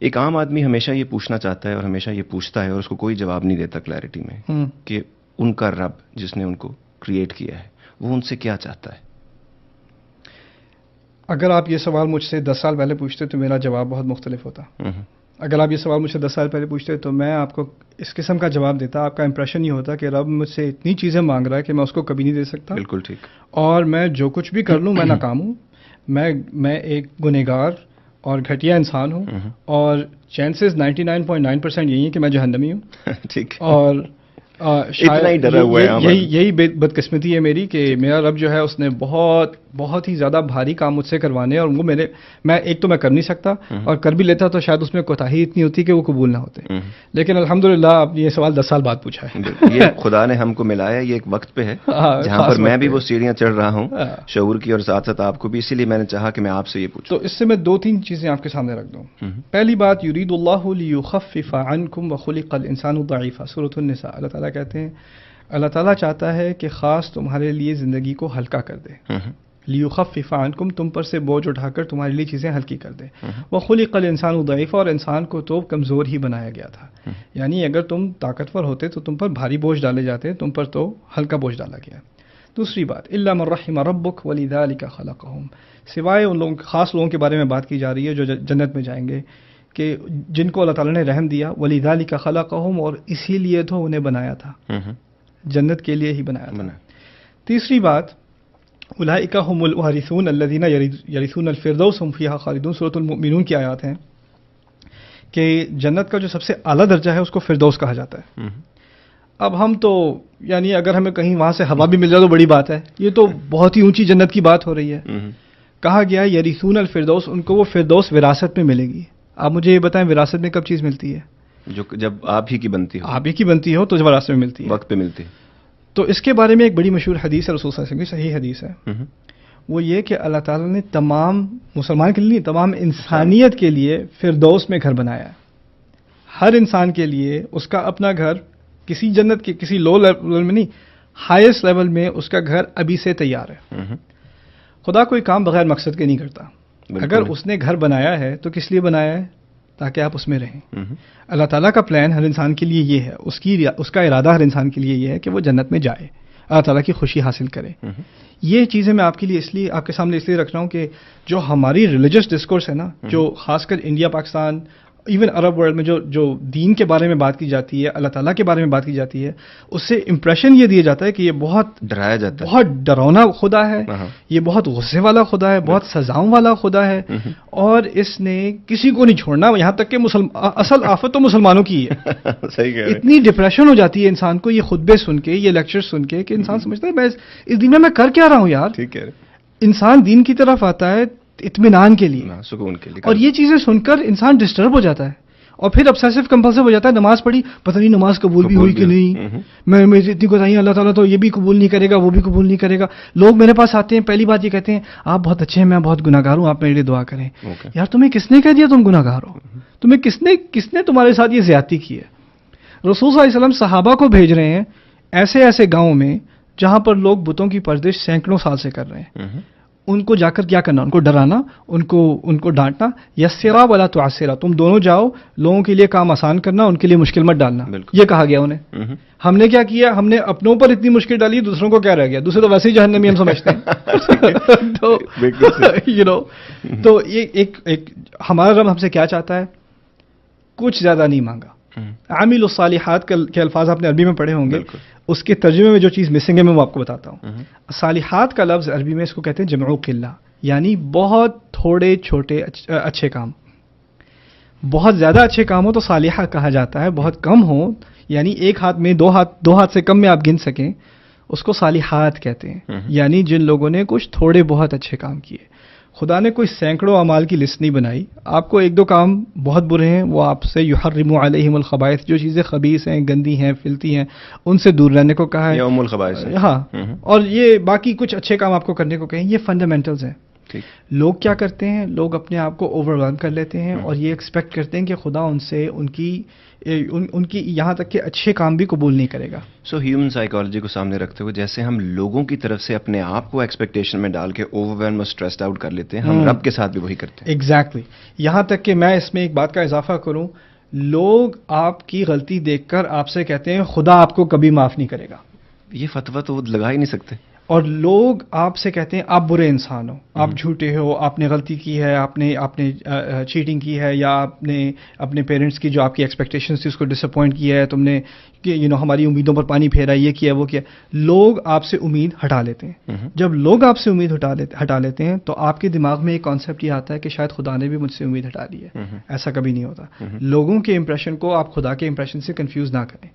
ایک عام آدمی ہمیشہ یہ پوچھنا چاہتا ہے اور ہمیشہ یہ پوچھتا ہے اور اس کو کوئی جواب نہیں دیتا کلیئرٹی میں کہ ان کا رب جس نے ان کو کریٹ کیا ہے وہ ان سے کیا چاہتا ہے. اگر آپ یہ سوال مجھ سے 10 سال پہلے پوچھتے تو میرا جواب بہت مختلف ہوتا. اگر آپ یہ سوال مجھ سے 10 سال پہلے پوچھتے تو میں آپ کو اس قسم کا جواب دیتا. آپ کا امپریشن یہ ہوتا کہ رب مجھ سے اتنی چیزیں مانگ رہا ہے کہ میں اس کو کبھی نہیں دے سکتا. بالکل ٹھیک. اور میں جو کچھ بھی کر لوں میں ناکام ہوں. میں ایک گنہگار اور گھٹیا انسان ہوں اور چانسز 99.9% یہی ہے کہ میں جہنمی ہوں. ٹھیک. اور یہی بدقسمتی ہے میری کہ میرا رب جو ہے اس نے بہت بہت ہی زیادہ بھاری کام مجھ سے کروانے اور وہ میں ایک تو میں کر نہیں سکتا اور کر بھی لیتا تو شاید اس میں کوتاہی اتنی ہوتی کہ وہ قبول نہ ہوتے. لیکن الحمدللہ آپ یہ سوال 10 سال بعد پوچھا ہے. یہ خدا نے ہم کو ملایا, یہ ایک وقت پہ ہے جہاں پر میں بھی وہ سیڑھیاں چڑھ رہا ہوں شعور کی اور ساتھ ساتھ آپ کو بھی, اسی لیے میں نے چاہا کہ میں آپ سے یہ پوچھوں. تو اس سے میں 2-3 چیزیں آپ کے سامنے رکھ دوں. پہلی بات, یرید اللہ لیخفف عنکم وخلق الانسان ضعیفا, سورۃ النساء. اللہ تعالیٰ کہتے ہیں اللہ تعالیٰ چاہتا ہے کہ خاص تمہارے لیے زندگی کو ہلکا کر دے. لیخفف عنکم, تم پر سے بوجھ اٹھا کر تمہارے لیے چیزیں ہلکی کر دے. وخلق الانسان ضعیفا, اور انسان کو تو کمزور ہی بنایا گیا تھا. یعنی اگر تم طاقتور ہوتے تو تم پر بھاری بوجھ ڈالے جاتے, تم پر تو ہلکا بوجھ ڈالا گیا. دوسری بات, الا من رحم ربک ولذلک خلقہم, سوائے ان لوگوں خاص لوگوں کے بارے میں بات کی جا رہی ہے جو جنت میں جائیں گے کہ جن کو اللہ تعالیٰ نے رحم دیا. ولذلک خلقہم, اور اسی لیے تو انہیں بنایا تھا, جنت کے لیے ہی بنایا تھا. تیسری بات, اولئک هم الوارثون الذین یرثون الفردوس هم فیہا خالدون, سورۃ المؤمنون کی آیات ہیں کہ جنت کا جو سب سے اعلیٰ درجہ ہے اس کو فردوس کہا جاتا ہے. اب ہم تو یعنی اگر ہمیں کہیں وہاں سے ہوا بھی مل جائے تو بڑی بات ہے, یہ تو بہت ہی اونچی جنت کی بات ہو رہی ہے. کہا گیا یرثون الفردوس, ان کو وہ فردوس وراثت میں ملے گی. آپ مجھے یہ بتائیں وراثت میں کب چیز ملتی ہے؟ جب آپ ہی کی بنتی ہو. آپ ہی کی بنتی ہو تو وراثت میں ملتی ہے, وقت پہ ملتی ہے. تو اس کے بارے میں ایک بڑی مشہور حدیث ہے رسول صلی اللہ علیہ وسلم کی, صحیح حدیث ہے. وہ یہ کہ اللہ تعالیٰ نے تمام مسلمان کے لیے, تمام انسانیت کے لیے فردوس میں گھر بنایا ہے. ہر انسان کے لیے اس کا اپنا گھر, کسی جنت کے کسی لو لیول میں نہیں, ہائیسٹ لیول میں اس کا گھر ابھی سے تیار ہے. خدا کوئی کام بغیر مقصد کے نہیں کرتا. اگر اس نے گھر بنایا ہے تو کس لیے بنایا ہے؟ تاکہ آپ اس میں رہیں. اللہ تعالیٰ کا پلان ہر انسان کے لیے یہ ہے, اس کا ارادہ ہر انسان کے لیے یہ ہے کہ وہ جنت میں جائے, اللہ تعالیٰ کی خوشی حاصل کرے. یہ چیزیں میں آپ کے لیے اس لیے آپ کے سامنے اس لیے رکھ رہا ہوں کہ جو ہماری ریلیجس ڈسکورس ہے نا, جو خاص کر India, Pakistan, even Arab world میں جو دین کے بارے میں بات کی جاتی ہے, اللہ تعالیٰ کے بارے میں بات کی جاتی ہے, اس سے امپریشن یہ دیا جاتا ہے کہ یہ بہت ڈرایا جاتا ہے, بہت ڈراؤنا خدا ہے, یہ بہت غصے والا خدا ہے, بہت سزاؤں والا خدا ہے, اور اس نے کسی کو نہیں چھوڑنا, یہاں تک کہ اصل آفت تو مسلمانوں کی ہے. اتنی ڈپریشن ہو جاتی ہے انسان کو یہ خطبے سن کے, یہ لیکچر سن کے, کہ انسان سمجھتا ہے میں اس دن میں کر کیا رہا ہوں یار. انسان دین کی طرف آتا ہے اطمینان کے لیے, سکون کے لیے, اور یہ چیزیں سن کر انسان ڈسٹرب ہو جاتا ہے اور پھر obsessive compulsive ہو جاتا ہے. نماز پڑھی, پتہ نہیں نماز قبول بھی ہوئی کہ نہیں, میں اتنی کوتاہی, اللہ تعالیٰ تو یہ بھی قبول نہیں کرے گا, وہ بھی قبول نہیں کرے گا. لوگ میرے پاس آتے ہیں, پہلی بات یہ کہتے ہیں آپ بہت اچھے ہیں, میں بہت گناہگار ہوں, آپ میرے لیے دعا کریں. یار تمہیں کس نے کہہ دیا تم گناہگار ہو؟ تمہیں کس نے تمہارے ساتھ یہ زیادتی کی ہے؟ رسول صلی اللہ علیہ وسلم صحابہ کو بھیج رہے ہیں ایسے گاؤں میں جہاں پر لوگ بتوں کی پرورش سینکڑوں سال سے کر رہے ہیں. ان کو جا کر کیا کرنا؟ ان کو ڈرانا, ان کو ڈانٹنا. یسرا ولا تعسرا, تم دونوں جاؤ, لوگوں کے لیے کام آسان کرنا, ان کے لیے مشکل مت ڈالنا. یہ کہا گیا انہیں. ہم نے کیا کیا؟ ہم نے اپنوں پر اتنی مشکل ڈالی, دوسروں کو کیا رہ گیا؟ دوسرے تو ویسے ہی جہنمی ہم سمجھتے ہیں. تو ایک ہمارا رب ہم سے کیا چاہتا ہے؟ کچھ زیادہ نہیں مانگا. عامل الصالحات کے الفاظ آپ نے عربی میں پڑھے ہوں گے, اس کے ترجمے میں جو چیز مسنگ ہے میں وہ آپ کو بتاتا ہوں. صالحات کا لفظ عربی میں اس کو کہتے ہیں جمع قلہ, یعنی بہت تھوڑے چھوٹے اچھے کام. بہت زیادہ اچھے کام ہو تو صالحہ کہا جاتا ہے, بہت کم ہو یعنی ایک ہاتھ میں دو ہاتھ سے کم میں آپ گن سکیں, اس کو صالحات کہتے ہیں. یعنی جن لوگوں نے کچھ تھوڑے بہت اچھے کام کیے. خدا نے کوئی سینکڑوں اعمال کی لسٹ نہیں بنائی. آپ کو ایک دو کام بہت برے ہیں, وہ آپ سے یحرم علیہم الخبائث, جو چیزیں خبیث ہیں, گندی ہیں, فلتی ہیں, ان سے دور رہنے کو کہا ہے. یہ ام الخبائث ہے. ہاں, اور یہ باقی کچھ اچھے کام آپ کو کرنے کو کہیں. یہ فنڈامنٹلز ہیں. لوگ کیا کرتے ہیں، لوگ اپنے آپ کو اوور ویلم کر لیتے ہیں اور یہ ایکسپیکٹ کرتے ہیں کہ خدا ان سے ان کی یہاں تک کہ اچھے کام بھی قبول نہیں کرے گا. سو ہیومن سائیکالوجی کو سامنے رکھتے ہوئے جیسے ہم لوگوں کی طرف سے اپنے آپ کو ایکسپیکٹیشن میں ڈال کے اوور ویلم اور اسٹریسڈ آؤٹ کر لیتے ہیں، ہم رب کے ساتھ بھی وہی کرتے ہیں. ایگزیکٹلی. یہاں تک کہ میں اس میں ایک بات کا اضافہ کروں، لوگ آپ کی غلطی دیکھ کر آپ سے کہتے ہیں خدا آپ کو کبھی معاف نہیں کرے گا. یہ فتویٰ تو وہ لگا ہی نہیں سکتے. اور لوگ آپ سے کہتے ہیں آپ برے انسان ہو، آپ جھوٹے ہو، آپ نے غلطی کی ہے، آپ نے چیٹنگ کی ہے، یا آپ نے اپنے پیرنٹس کی جو آپ کی ایکسپیکٹیشنز تھی اس کو ڈس اپوائنٹ کیا ہے، تم نے ہماری امیدوں پر پانی پھیرا، یہ کیا وہ کیا. لوگ آپ سے امید ہٹا لیتے ہیں. جب لوگ آپ سے امید ہٹا لیتے ہیں تو آپ کے دماغ میں ایک کانسیپٹ یہ آتا ہے کہ شاید خدا نے بھی مجھ سے امید ہٹا لی ہے. ایسا کبھی نہیں ہوتا. لوگوں کے امپریشن کو آپ خدا کے امپریشن سے کنفیوز نہ کریں.